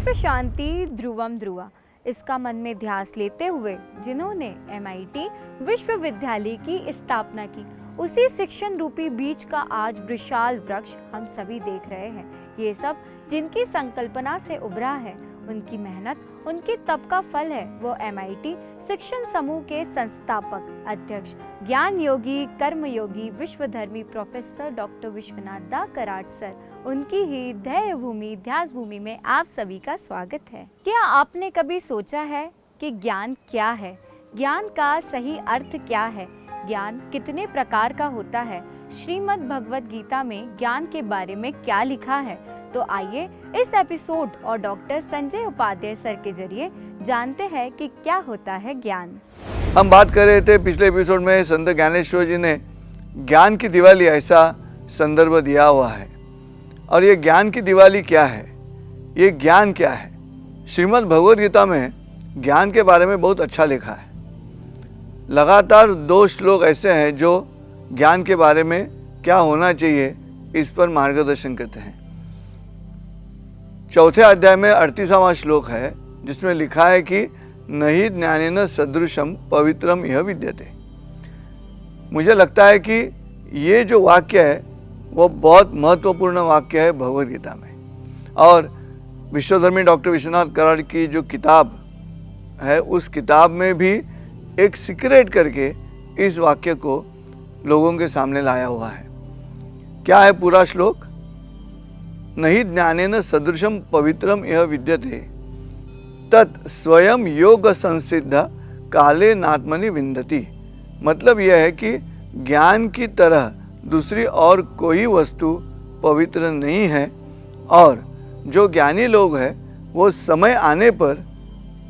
विश्व शांति ध्रुवम ध्रुवा, इसका मन में ध्यास लेते हुए जिन्होंने MIT विश्वविद्यालय की स्थापना की, उसी शिक्षण रूपी बीज का आज विशाल वृक्ष हम सभी देख रहे हैं। ये सब जिनकी संकल्पना से उभरा है, उनकी मेहनत, उनके तप का फल है। वो MIT शिक्षण समूह के संस्थापक अध्यक्ष, ज्ञान योगी, कर्म योगी, विश्वधर्मी प्रोफेसर डॉक्टर विश्वनाथ दा कराट सर, उनकी ही ध्येय भूमि ध्यास भूमि में आप सभी का स्वागत है। क्या आपने कभी सोचा है कि ज्ञान क्या है? ज्ञान का सही अर्थ क्या है? ज्ञान कितने प्रकार का होता है? श्रीमद् भगवत गीता में ज्ञान के बारे में क्या लिखा है? तो आइए इस एपिसोड और डॉक्टर संजय उपाध्याय सर के जरिए जानते हैं कि क्या होता है ज्ञान। हम बात कर रहे थे पिछले एपिसोड में, संत ज्ञानेश्वर जी ने ज्ञान की दिवाली ऐसा संदर्भ दिया हुआ है। और ये ज्ञान की दिवाली क्या है, ये ज्ञान क्या है? श्रीमद् भगवत गीता में ज्ञान के बारे में बहुत अच्छा लिखा है। लगातार 2 श्लोक ऐसे हैं जो ज्ञान के बारे में क्या होना चाहिए इस पर मार्गदर्शन करते हैं। चौथे अध्याय में 38वां श्लोक है, जिसमें लिखा है कि नहि ज्ञानेन सदृशम पवित्रम यह विद्यते। मुझे लगता है कि ये जो वाक्य है वो बहुत महत्वपूर्ण वाक्य है भगवद गीता में। और विश्वधर्मी डॉक्टर विश्वनाथ कराड़ की जो किताब है, उस किताब में भी एक सीक्रेट करके इस वाक्य को लोगों के सामने लाया हुआ है। क्या है पूरा श्लोक? नहि ज्ञानेन सदृशम पवित्रम यह विद्यते तत् स्वयं योग संसिद्ध काले नात्मनि विन्दति। मतलब यह है कि ज्ञान की तरह दूसरी और कोई वस्तु पवित्र नहीं है, और जो ज्ञानी लोग हैं वो समय आने पर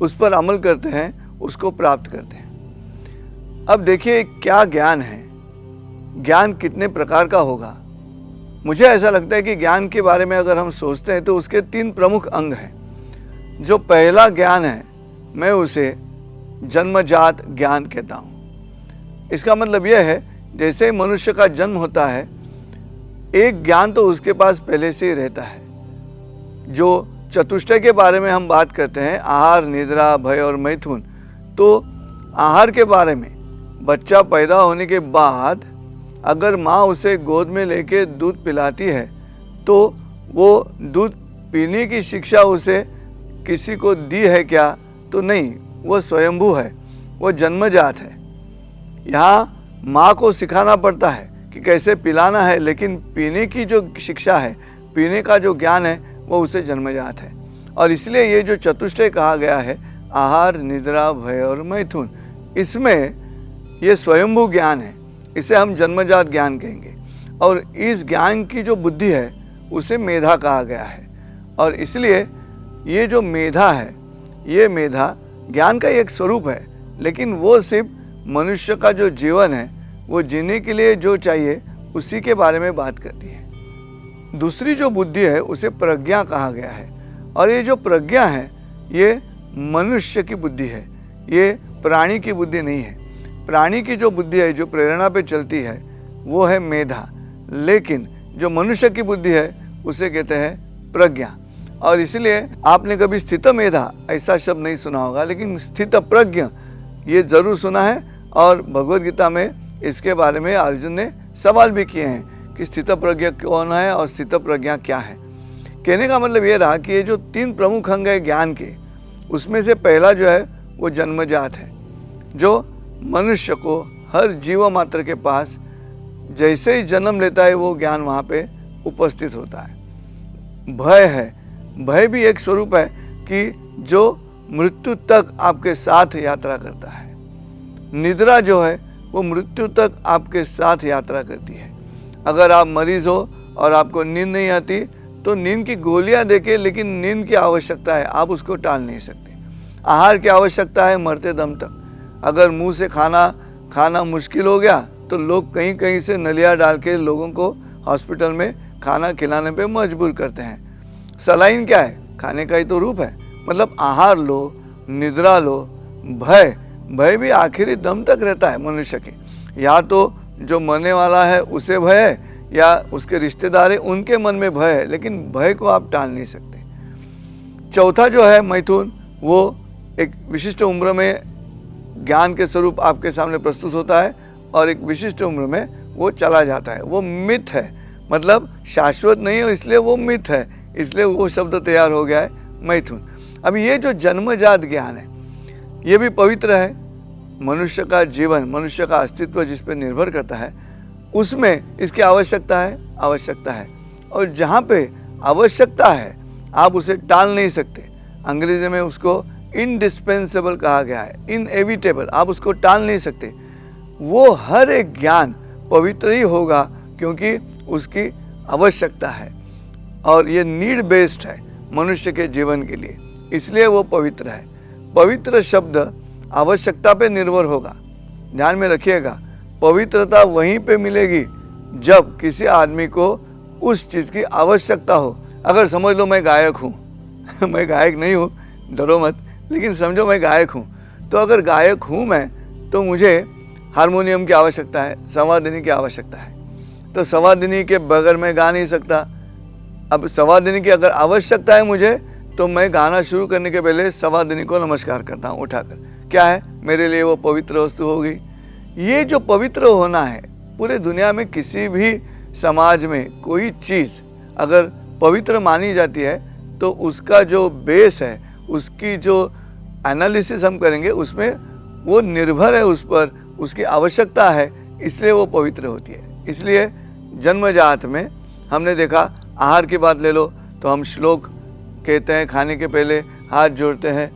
उस पर अमल करते हैं, उसको प्राप्त करते हैं। अब देखिए क्या ज्ञान है, ज्ञान कितने प्रकार का होगा। मुझे ऐसा लगता है कि ज्ञान के बारे में अगर हम सोचते हैं तो उसके 3 प्रमुख अंग हैं। जो पहला ज्ञान है, मैं उसे जन्मजात ज्ञान कहता हूँ। इसका मतलब यह है, जैसे मनुष्य का जन्म होता है, एक ज्ञान तो उसके पास पहले से ही रहता है। जो चतुष्टय के बारे में हम बात करते हैं, आहार, निद्रा, भय और मैथुन, तो आहार के बारे में बच्चा पैदा होने के बाद अगर माँ उसे गोद में लेके दूध पिलाती है तो वो दूध पीने की शिक्षा उसे किसी को दी है क्या? तो नहीं, वो स्वयंभू है, वो जन्मजात है। यहाँ माँ को सिखाना पड़ता है कि कैसे पिलाना है, लेकिन पीने की जो शिक्षा है, पीने का जो ज्ञान है, वो उसे जन्मजात है। और इसलिए ये जो चतुष्टय कहा गया है, आहार, निद्रा, भय और मैथुन, इसमें ये स्वयंभू ज्ञान है, इसे हम जन्मजात ज्ञान कहेंगे। और इस ज्ञान की जो बुद्धि है उसे मेधा कहा गया है। और इसलिए ये जो मेधा है, ये मेधा ज्ञान का एक स्वरूप है, लेकिन वो सिर्फ मनुष्य का जो जीवन है, वो जीने के लिए जो चाहिए उसी के बारे में बात करती है। दूसरी जो बुद्धि है उसे प्रज्ञा कहा गया है। और ये जो प्रज्ञा है, ये मनुष्य की बुद्धि है, ये प्राणी की बुद्धि नहीं है। प्राणी की जो बुद्धि है, जो प्रेरणा पे चलती है, वो है मेधा, लेकिन जो मनुष्य की बुद्धि है उसे कहते हैं प्रज्ञा। और इसलिए आपने कभी स्थित मेधा ऐसा शब्द नहीं सुना होगा, लेकिन स्थित प्रज्ञ ये जरूर सुना है। और भगवद गीता में इसके बारे में अर्जुन ने सवाल भी किए हैं कि स्थित प्रज्ञ कौन है और स्थित प्रज्ञा क्या है। कहने का मतलब ये रहा कि ये जो 3 प्रमुख अंग है ज्ञान के, उसमें से पहला जो है वो जन्मजात है, जो मनुष्य को हर जीव मात्र के पास जैसे ही जन्म लेता है वो ज्ञान वहाँ पे उपस्थित होता है। भय है, भय भी एक स्वरूप है कि जो मृत्यु तक आपके साथ यात्रा करता है। निद्रा जो है वो मृत्यु तक आपके साथ यात्रा करती है। अगर आप मरीज हो और आपको नींद नहीं आती तो नींद की गोलियां देके, लेकिन नींद की आवश्यकता है, आप उसको टाल नहीं सकते। आहार की आवश्यकता है मरते दम तक। अगर मुंह से खाना मुश्किल हो गया तो लोग कहीं कहीं से नलिया डाल के लोगों को हॉस्पिटल में खाना खिलाने पे मजबूर करते हैं। सलाइन क्या है? खाने का ही तो रूप है। मतलब आहार लो, निद्रा लो, भय भी आखिरी दम तक रहता है मनुष्य के। या तो जो मरने वाला है उसे भय है, या उसके रिश्तेदार हैं उनके मन में भय है, लेकिन भय को आप टाल नहीं सकते। चौथा जो है मैथुन, वो एक विशिष्ट उम्र में ज्ञान के स्वरूप आपके सामने प्रस्तुत होता है और एक विशिष्ट उम्र में वो चला जाता है। वो मिथ है, मतलब शाश्वत नहीं है, इसलिए वो मिथ है, इसलिए वो शब्द तैयार हो गया है मैथुन। अब ये जो जन्मजात ज्ञान है ये भी पवित्र है। मनुष्य का जीवन, मनुष्य का अस्तित्व जिस पर निर्भर करता है उसमें इसकी आवश्यकता है। और जहाँ पे आवश्यकता है आप उसे टाल नहीं सकते। अंग्रेजी में उसको इंडिस्पेंसेबल कहा गया है, इनएविटेबल, आप उसको टाल नहीं सकते। वो हर एक ज्ञान पवित्र ही होगा क्योंकि उसकी आवश्यकता है और ये नीड बेस्ड है मनुष्य के जीवन के लिए, इसलिए वो पवित्र है। पवित्र शब्द आवश्यकता पे निर्भर होगा। ध्यान में रखिएगा, पवित्रता वहीं पे मिलेगी जब किसी आदमी को उस चीज़ की आवश्यकता हो। अगर समझ लो मैं गायक हूँ मैं गायक नहीं हूँ, डरो मत, लेकिन समझो मैं गायक हूँ, तो अगर गायक हूँ मैं तो मुझे हारमोनियम की आवश्यकता है, संवादिनी की आवश्यकता है, तो संवादिनी के बगैर मैं गा नहीं सकता। अब संवादिनी की अगर आवश्यकता है मुझे तो मैं गाना शुरू करने के पहले संवादिनी को नमस्कार करता हूँ उठाकर। क्या है, मेरे लिए वो पवित्र वस्तु होगी। ये जो पवित्र होना है, पूरे दुनिया में किसी भी समाज में कोई चीज़ अगर पवित्र मानी जाती है तो उसका जो बेस है, उसकी जो एनालिसिस हम करेंगे उसमें वो निर्भर है उस पर, उसकी आवश्यकता है, इसलिए वो पवित्र होती है। इसलिए जन्मजात में हमने देखा, आहार की बात ले लो तो हम श्लोक कहते हैं, खाने के पहले हाथ जोड़ते हैं।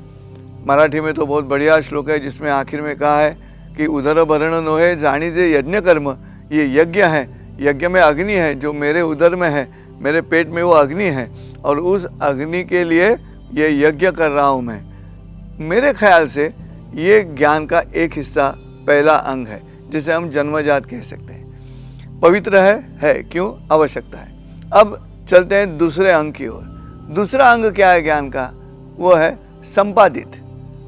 मराठी में तो बहुत बढ़िया श्लोक है जिसमें आखिर में कहा है कि उदर भरण नोहे जानीजे यज्ञ कर्म, ये यज्ञ है, यज्ञ में अग्नि है, जो मेरे उदर में है, मेरे पेट में वो अग्नि है और उस अग्नि के लिए ये यज्ञ कर रहा हूँ मैं। मेरे ख्याल से ये ज्ञान का एक हिस्सा, पहला अंग है जिसे हम जन्मजात कह सकते हैं। पवित्र है क्यों? आवश्यकता है। अब चलते हैं दूसरे अंग की ओर। दूसरा अंग क्या है ज्ञान का? वो है संपादित।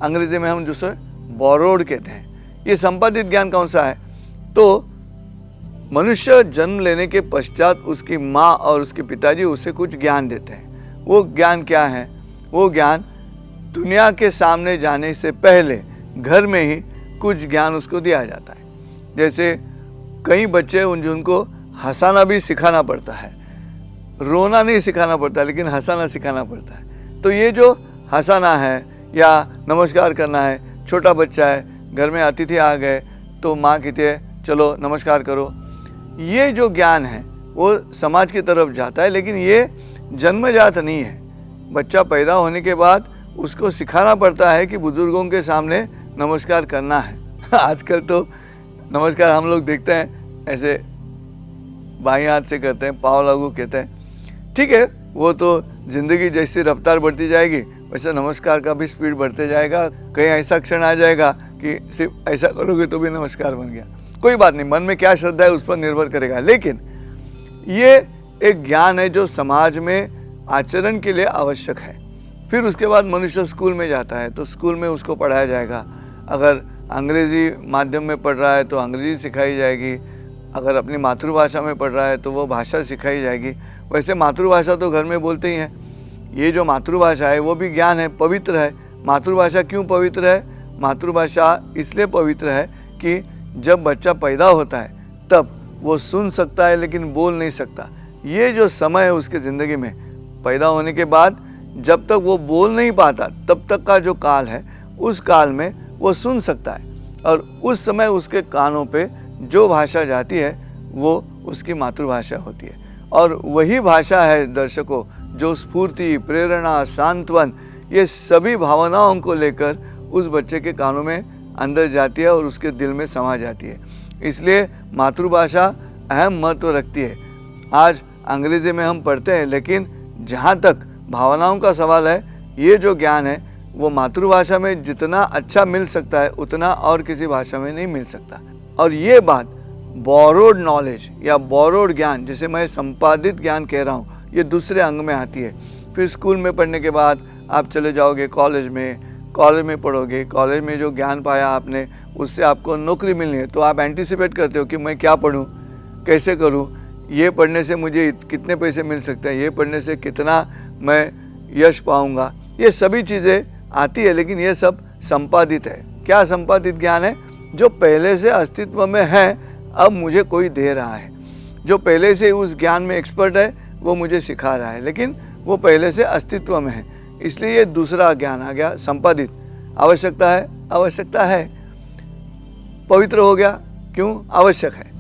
अंग्रेजी में हम जिसे बोरोड कहते हैं। ये संपादित ज्ञान कौन सा है? तो मनुष्य जन्म लेने के पश्चात उसकी माँ और उसके पिताजी उसे कुछ ज्ञान देते हैं। वो ज्ञान क्या है? वो ज्ञान दुनिया के सामने जाने से पहले घर में ही कुछ ज्ञान उसको दिया जाता है। जैसे कई बच्चे जिनको हंसाना भी सिखाना पड़ता है, रोना नहीं सिखाना पड़ता लेकिन हंसाना सिखाना पड़ता है। तो ये जो हंसाना है या नमस्कार करना है, छोटा बच्चा है, घर में अतिथि आ गए तो माँ कहती है चलो नमस्कार करो, ये जो ज्ञान है वो समाज की तरफ जाता है, लेकिन ये जन्मजात नहीं है। बच्चा पैदा होने के बाद उसको सिखाना पड़ता है कि बुजुर्गों के सामने नमस्कार करना है। आजकल तो नमस्कार हम लोग देखते हैं ऐसे बाएं हाथ से करते हैं, पाँव लागू कहते हैं। ठीक है, वो तो ज़िंदगी जैसी रफ्तार बढ़ती जाएगी वैसे नमस्कार का भी स्पीड बढ़ते जाएगा। कहीं ऐसा क्षण आ जाएगा कि सिर्फ ऐसा करोगे तो भी नमस्कार बन गया। कोई बात नहीं, मन में क्या श्रद्धा है उस पर निर्भर करेगा, लेकिन ये एक ज्ञान है जो समाज में आचरण के लिए आवश्यक है। फिर उसके बाद मनुष्य स्कूल में जाता है तो स्कूल में उसको पढ़ाया जाएगा। अगर अंग्रेज़ी माध्यम में पढ़ रहा है तो अंग्रेज़ी सिखाई जाएगी, अगर अपनी मातृभाषा में पढ़ रहा है तो वो भाषा सिखाई जाएगी। वैसे मातृभाषा तो घर में बोलते ही हैं। ये जो मातृभाषा है वो भी ज्ञान है, पवित्र है। मातृभाषा क्यों पवित्र है? मातृभाषा इसलिए पवित्र है कि जब बच्चा पैदा होता है तब वो सुन सकता है लेकिन बोल नहीं सकता। ये जो समय है उसके ज़िंदगी में, पैदा होने के बाद जब तक वो बोल नहीं पाता तब तक का जो काल है, उस काल में वो सुन सकता है और उस समय उसके कानों पे जो भाषा जाती है वो उसकी मातृभाषा होती है। और वही भाषा है दर्शकों जो स्फूर्ति, प्रेरणा, सांत्वन, ये सभी भावनाओं को लेकर उस बच्चे के कानों में अंदर जाती है और उसके दिल में समा जाती है। इसलिए मातृभाषा अहम महत्व रखती है। आज अंग्रेज़ी में हम पढ़ते हैं, लेकिन जहाँ तक भावनाओं का सवाल है, ये जो ज्ञान है वो मातृभाषा में जितना अच्छा मिल सकता है उतना और किसी भाषा में नहीं मिल सकता। और ये बात बोरोड नॉलेज या बोरोड ज्ञान, जिसे मैं संपादित ज्ञान कह रहा हूँ, ये दूसरे अंग में आती है। फिर स्कूल में पढ़ने के बाद आप चले जाओगे कॉलेज में पढ़ोगे। कॉलेज में जो ज्ञान पाया आपने उससे आपको नौकरी मिलनी है तो आप एंटिसिपेट करते हो कि मैं क्या पढूं, कैसे करूं, ये पढ़ने से मुझे कितने पैसे मिल सकते हैं, ये पढ़ने से कितना मैं यश पाऊंगा। ये सभी चीज़ें आती है, लेकिन ये सब संपादित है। क्या संपादित ज्ञान है? जो पहले से अस्तित्व में है, अब मुझे कोई दे रहा है। जो पहले से उस ज्ञान में एक्सपर्ट है वो मुझे सिखा रहा है, लेकिन वो पहले से अस्तित्व में है, इसलिए ये दूसरा ज्ञान आ गया संपादित। आवश्यकता है, आवश्यकता है। पवित्र हो गया, क्यों? आवश्यक है।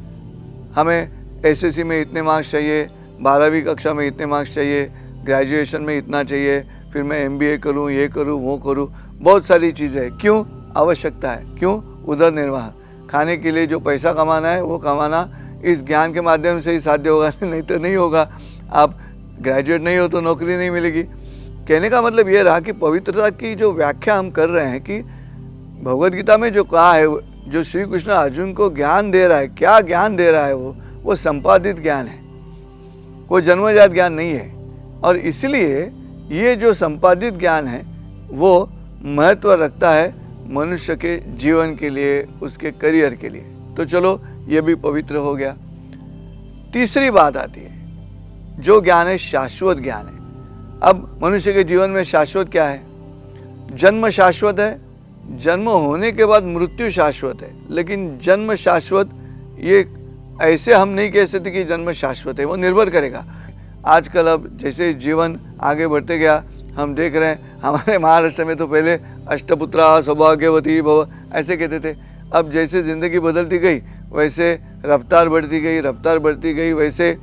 हमें एसएससी में इतने मार्क्स चाहिए, 12वीं कक्षा में इतने मार्क्स चाहिए, ग्रेजुएशन में इतना चाहिए, फिर मैं एमबीए करूं, ये करूं, वो करूं, बहुत सारी चीज़ें। क्यों? आवश्यकता है। क्यों? उदर निर्वाह, खाने के लिए जो पैसा कमाना है वो कमाना इस ज्ञान के माध्यम से ही साध्य होगा, नहीं तो नहीं होगा। आप ग्रेजुएट नहीं हो तो नौकरी नहीं मिलेगी। कहने का मतलब ये रहा कि पवित्रता की जो व्याख्या हम कर रहे हैं कि भगवद गीता में जो कहा है, जो श्री कृष्ण अर्जुन को ज्ञान दे रहा है, क्या ज्ञान दे रहा है? वो संपादित ज्ञान है, वो जन्मजात ज्ञान नहीं है। और इसलिए ये जो संपादित ज्ञान है वो महत्व रखता है मनुष्य के जीवन के लिए, उसके करियर के लिए। तो चलो, ये भी पवित्र हो गया। तीसरी बात आती है, जो ज्ञान है शाश्वत ज्ञान है। अब मनुष्य के जीवन में शाश्वत क्या है? जन्म शाश्वत है, जन्म होने के बाद मृत्यु शाश्वत है, लेकिन जन्म शाश्वत ये ऐसे हम नहीं कह सकते कि जन्म शाश्वत है, वो निर्भर करेगा। आजकल अब जैसे जीवन आगे बढ़ते गया, हम देख रहे हैं हमारे महाराष्ट्र में तो पहले अष्टपुत्रा सौभाग्यवती भव ऐसे कहते थे। अब जैसे ज़िंदगी बदलती गई वैसे रफ्तार बढ़ती गई, रफ्तार बढ़ती गई, वैसे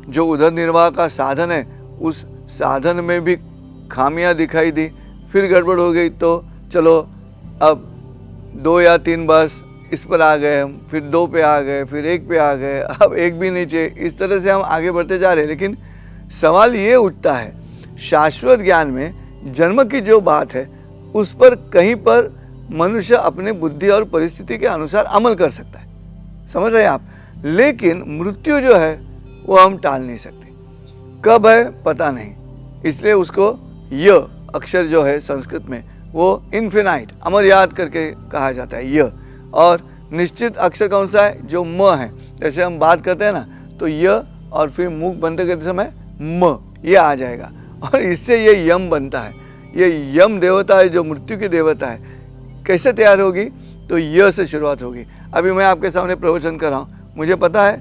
जो उधर निर्वाह का साधन है उस साधन में भी खामियां दिखाई दी, फिर गड़बड़ हो गई। तो चलो अब 2 या 3 बस इस पर आ गए हम, फिर 2 पे आ गए, फिर 1 पे आ गए, अब 1 भी नहीं चाहिए। इस तरह से हम आगे बढ़ते जा रहे हैं। लेकिन सवाल ये उठता है, शाश्वत ज्ञान में जन्म की जो बात है उस पर कहीं पर मनुष्य अपने बुद्धि और परिस्थिति के अनुसार अमल कर सकता है, समझ रहे हैं आप। लेकिन मृत्यु जो है वो हम टाल नहीं सकते। कब है पता नहीं, इसलिए उसको य अक्षर जो है संस्कृत में वो इन्फिनाइट, अमर याद करके कहा जाता है य। और निश्चित अक्षर कौन सा है? जो म है। जैसे हम बात करते हैं ना, तो य और फिर मुख बंद करते समय म, ये आ जाएगा और इससे ये यम बनता है। ये यम देवता है जो मृत्यु की देवता है। कैसे तैयार होगी? तो य से शुरुआत होगी। अभी मैं आपके सामने प्रवचन कर रहा हूँ, मुझे पता है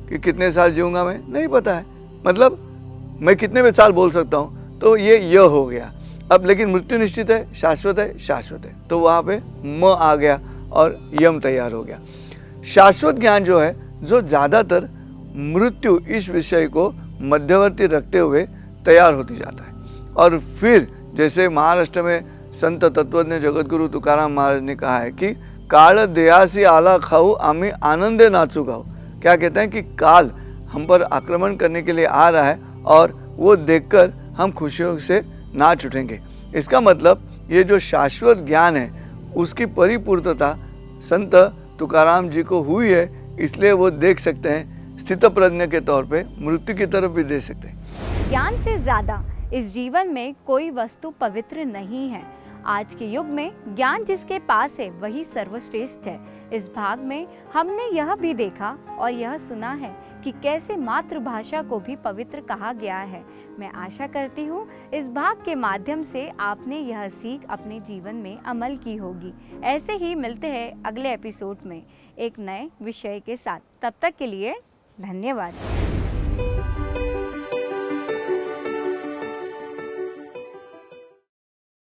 कि कितने साल जीऊँगा मैं? नहीं पता है। मतलब मैं कितने में साल बोल सकता हूँ? तो ये य हो गया। अब लेकिन मृत्यु निश्चित है, शाश्वत है, शाश्वत है, तो वहाँ पे म आ गया और यम तैयार हो गया। शाश्वत ज्ञान जो है, जो ज़्यादातर मृत्यु इस विषय को मध्यवर्ती रखते हुए तैयार होती जाता है। और फिर जैसे महाराष्ट्र में संत तत्वज्ञ जगतगुरु तुकाराम महाराज ने कहा है कि काल देहासी आला खाऊ आम्ही आनंदे नाचू गाऊ। क्या कहते हैं कि काल हम पर आक्रमण करने के लिए आ रहा है और वो देखकर हम खुशियों से नाच उठेंगे। इसका मतलब ये जो शाश्वत ज्ञान है उसकी परिपूर्णता संत तुकाराम जी को हुई है, इसलिए वो देख सकते हैं स्थित प्रज्ञ के तौर पे, मृत्यु की तरफ भी देख सकते हैं। ज्ञान से ज़्यादा इस जीवन में कोई वस्तु पवित्र नहीं है। आज के युग में ज्ञान जिसके पास है वही सर्वश्रेष्ठ है। इस भाग में हमने यह भी देखा और यह सुना है कि कैसे मातृभाषा को भी पवित्र कहा गया है। मैं आशा करती हूँ इस भाग के माध्यम से आपने यह सीख अपने जीवन में अमल की होगी। ऐसे ही मिलते हैं अगले एपिसोड में एक नए विषय के साथ। तब तक के लिए धन्यवाद।